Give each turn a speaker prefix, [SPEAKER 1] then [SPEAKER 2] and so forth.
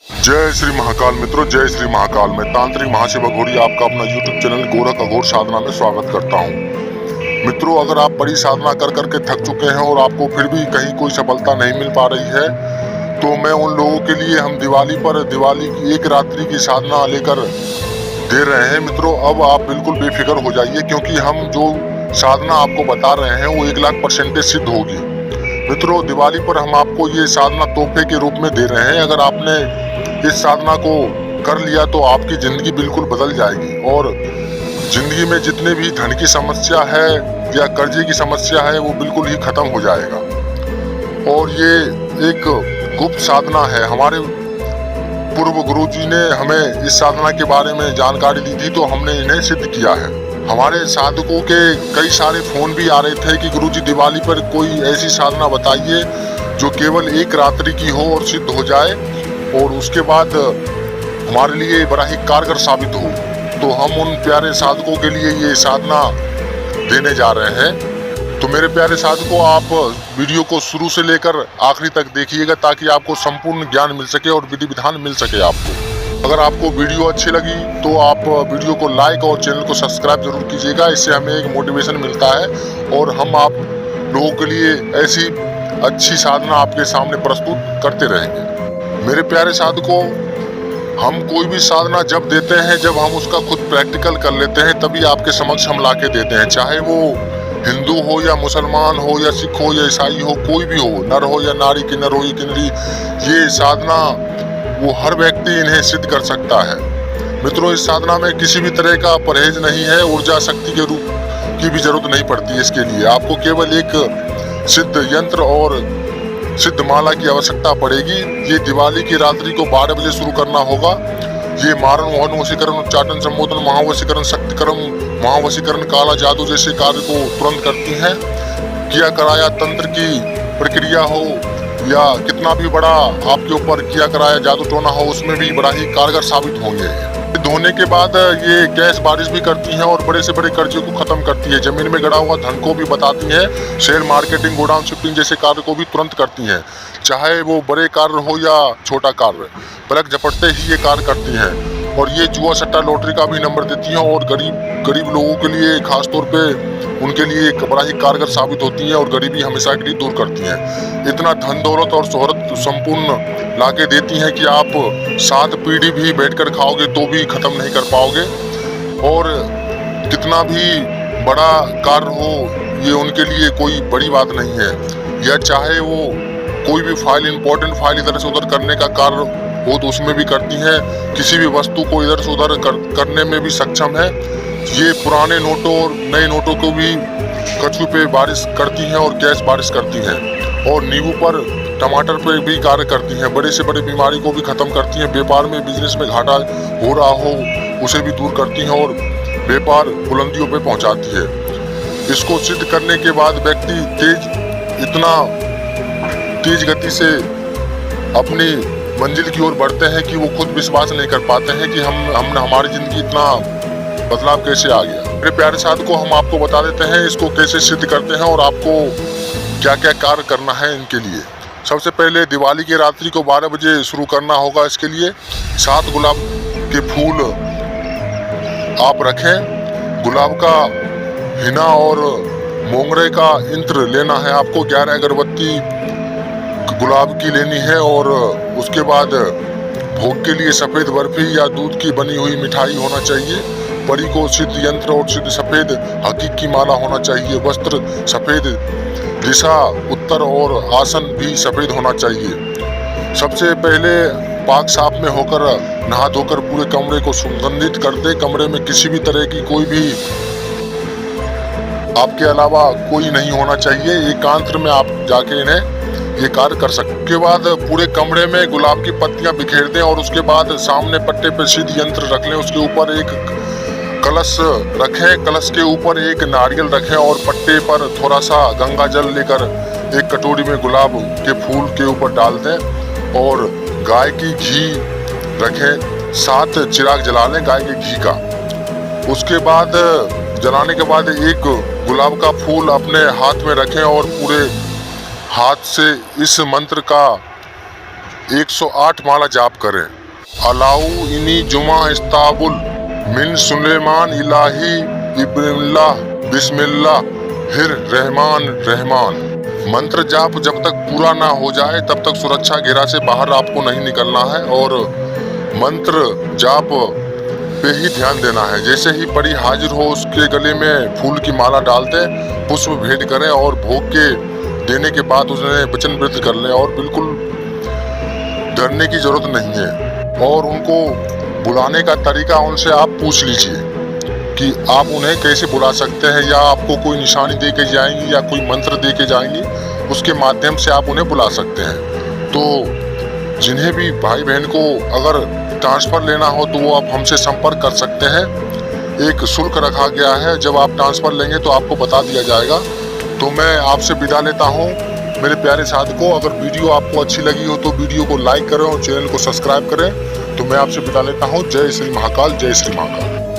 [SPEAKER 1] जय श्री महाकाल मित्रों, जय श्री महाकाल। मैं तांत्रिक महाशिव अघोरी आपका अपना YouTube चैनल गोरख अघोर साधना में स्वागत करता हूं। मित्रों, अगर आप बड़ी साधना कर करके थक चुके हैं और आपको फिर भी कहीं कोई सफलता नहीं मिल पा रही है, तो मैं उन लोगों के लिए हम दिवाली की एक रात्रि की साधना लेकर दे रहे हैं। मित्रों, अब आप बिल्कुल बेफिक्र हो जाइए, क्योंकि हम जो साधना आपको बता रहे हैं वो 1,00,000% सिद्ध होगी। मित्रों, दिवाली पर हम आपको ये साधना तोहफे के रूप में दे रहे हैं। अगर आपने इस साधना को कर लिया तो आपकी जिंदगी बिल्कुल बदल जाएगी और जिंदगी में जितने भी धन की समस्या है या कर्जे की समस्या है वो बिल्कुल ही खत्म हो जाएगा। और ये एक गुप्त साधना है। हमारे पूर्व गुरुजी ने हमें इस साधना के बारे में जानकारी दी थी, तो हमने इन्हें सिद्ध किया है। हमारे साधकों के कई सारे फोन भी आ रहे थे कि गुरुजी दिवाली पर कोई ऐसी साधना बताइए जो केवल एक रात्रि की हो और सिद्ध हो जाए और उसके बाद हमारे लिए बड़ा ही कारगर साबित हो। तो हम उन प्यारे साधकों के लिए ये साधना देने जा रहे हैं। तो मेरे प्यारे साधकों, आप वीडियो को शुरू से लेकर आखिरी तक देखिएगा ताकि आपको संपूर्ण ज्ञान मिल सके और विधि विधान मिल सके आपको। अगर आपको वीडियो अच्छी लगी तो आप वीडियो को लाइक और चैनल को सब्सक्राइब जरूर कीजिएगा। इससे हमें एक मोटिवेशन मिलता है और हम आप लोगों के लिए ऐसी अच्छी साधना आपके सामने प्रस्तुत करते रहेंगे। मेरे प्यारे साधकों, हम कोई भी साधना जब देते हैं, जब हम उसका खुद प्रैक्टिकल कर लेते हैं, तभी आपके समक्ष हम लाके देते हैं। चाहे वो हिंदू हो या मुसलमान हो या सिख हो या ईसाई हो, कोई भी हो, नर हो या नारी, किन्नर हो या किन्नरी, ये साधना वो हर व्यक्ति इन्हें सिद्ध कर सकता है। मित्रों, इस साधना में किसी भी तरह का परहेज नहीं है। ऊर्जा शक्ति के रूप की भी जरूरत नहीं पड़ती है। इसके लिए आपको केवल एक सिद्ध यंत्र और सिद्ध माला की आवश्यकता पड़ेगी। ये दिवाली की रात्रि को 12 बजे शुरू करना होगा। ये मारण, मोहन, वशीकरण, उच्चाटन, संबोधन, महावशीकरण, शक्तिकरण, महावशीकरण, काला जादू जैसे कार्य को तुरंत करती हैं। किया कराया तंत्र की प्रक्रिया हो या कितना भी बड़ा आपके ऊपर किया कराया जादू टोना हो, उसमें भी बड़ा ही कारगर साबित होंगे। धोने के बाद ये गैस बारिश भी करती हैं और बड़े से बड़े कर्जे को खत्म करती है। जमीन में गड़ा हुआ धन को भी बताती हैं। शेयर मार्केटिंग, गोडाउन शिफ्टिंग जैसे कार्य को भी तुरंत करती हैं। चाहे वो बड़े कार्य हो या छोटा कार्य, पलक झपटते ही ये कार्य करती हैं। और ये जुआ सट्टा लॉटरी का भी नंबर देती हैं और गरीब लोगों के लिए, खास तौर पे उनके लिए एक बड़ा ही कारगर साबित होती है और गरीबी हमेशा के लिए दूर करती हैं। इतना धन दौलत और शोहरत संपूर्ण लाके देती हैं कि आप 7 पीढ़ी भी बैठकर खाओगे तो भी खत्म नहीं कर पाओगे। और कितना भी बड़ा कार्य हो, ये उनके लिए कोई बड़ी बात नहीं है। या चाहे वो कोई भी फाइल, इंपॉर्टेंट फाइल इधर से उधर करने का कार्य हो तो उसमें भी करती हैं। किसी भी वस्तु को इधर से उधर करने में भी सक्षम है। ये पुराने नोटों और नए नोटों को भी कछुए पे बारिश करती हैं और गैस बारिश करती हैं। और नींबू पर, टमाटर पर भी कार्य करती हैं। बड़े से बड़े बीमारी को भी खत्म करती हैं। व्यापार में, बिजनेस में घाटा हो रहा हो उसे भी दूर करती हैं और व्यापार बुलंदियों पे पहुंचाती है। इसको सिद्ध करने के बाद व्यक्ति इतना तेज गति से अपनी मंजिल की ओर बढ़ते हैं कि वो खुद विश्वास नहीं कर पाते हैं कि हमारी जिंदगी इतना बदलाव कैसे आ गया। मेरे प्यारे साधकों, हम आपको बता देते हैं इसको कैसे सिद्ध करते हैं और आपको क्या क्या कार्य करना है इनके लिए। सबसे पहले दिवाली की रात्रि को 12 बजे शुरू करना होगा। इसके लिए 7 गुलाब के फूल आप रखें। गुलाब का हिना और मोंगरे का इत्र लेना है आपको। 11 अगरबत्ती गुलाब की लेनी है और उसके बाद भोग के लिए सफेद बर्फी या दूध की बनी हुई मिठाई होना चाहिए। परी को सिद्ध यंत्र और सिद्ध सफेद हकीक की माला होना चाहिए। वस्त्र सफेद, दिशा उत्तर और आसन भी सफेद होना चाहिए। सबसे पहले पाक साफ में होकर नहा धोकर पूरे कमरे को सुगंधित कर दे। कमरे में किसी भी तरह की कोई भी आपके अलावा कोई नहीं होना चाहिए। एकांत में आप जाके इन्हें ये कार्य कर सकते। उसके बाद पूरे कमरे में गुलाब की पत्तियां बिखेर दें और उसके बाद सामने पट्टे पे सिद्ध यंत्र रख लें। उसके ऊपर एक कलश रखें। कलश के ऊपर एक नारियल रखें और पट्टे पर थोड़ा सा गंगा जल लेकर एक कटोरी में गुलाब के फूल के ऊपर डाल दें और गाय की घी रखें। 7 चिराग जला लें गाय के घी का। उसके बाद जलाने के बाद एक गुलाब का फूल अपने हाथ में रखें और पूरे हाथ से इस मंत्र का 108 माला जाप करें। अलाउ इनी जुमा इस्ताबुल मिन सुलेमान इलाही इब्राहिम बिस्मिल्लाह हिर रहमान रहमान। मंत्र जाप जब तक पूरा ना हो जाए तब तक सुरक्षा घेरा से बाहर आपको नहीं निकलना है और मंत्र जाप पे ही ध्यान देना है। जैसे ही परी हाजिर हो उसके गले में फूल की माला डालते पुष्प भेंट करें और भोग के देने के बाद उन्हें वचन वृद्ध कर लें और बिल्कुल डरने की जरूरत नहीं है। और उनको बुलाने का तरीका उनसे आप पूछ लीजिए कि आप उन्हें कैसे बुला सकते हैं, या आपको कोई निशानी दे के जाएंगी या कोई मंत्र दे के जाएंगी, उसके माध्यम से आप उन्हें बुला सकते हैं। तो जिन्हें भी भाई बहन को अगर ट्रांसफर लेना हो तो वो आप हमसे संपर्क कर सकते हैं। एक शुल्क रखा गया है, जब आप ट्रांसफर लेंगे तो आपको बता दिया जाएगा। तो मैं आपसे विदा लेता हूँ मेरे प्यारे साधकों। अगर वीडियो आपको अच्छी लगी हो तो वीडियो को लाइक करें और चैनल को सब्सक्राइब करें। तो मैं आपसे विदा लेता हूँ। जय श्री महाकाल, जय श्री महाकाल।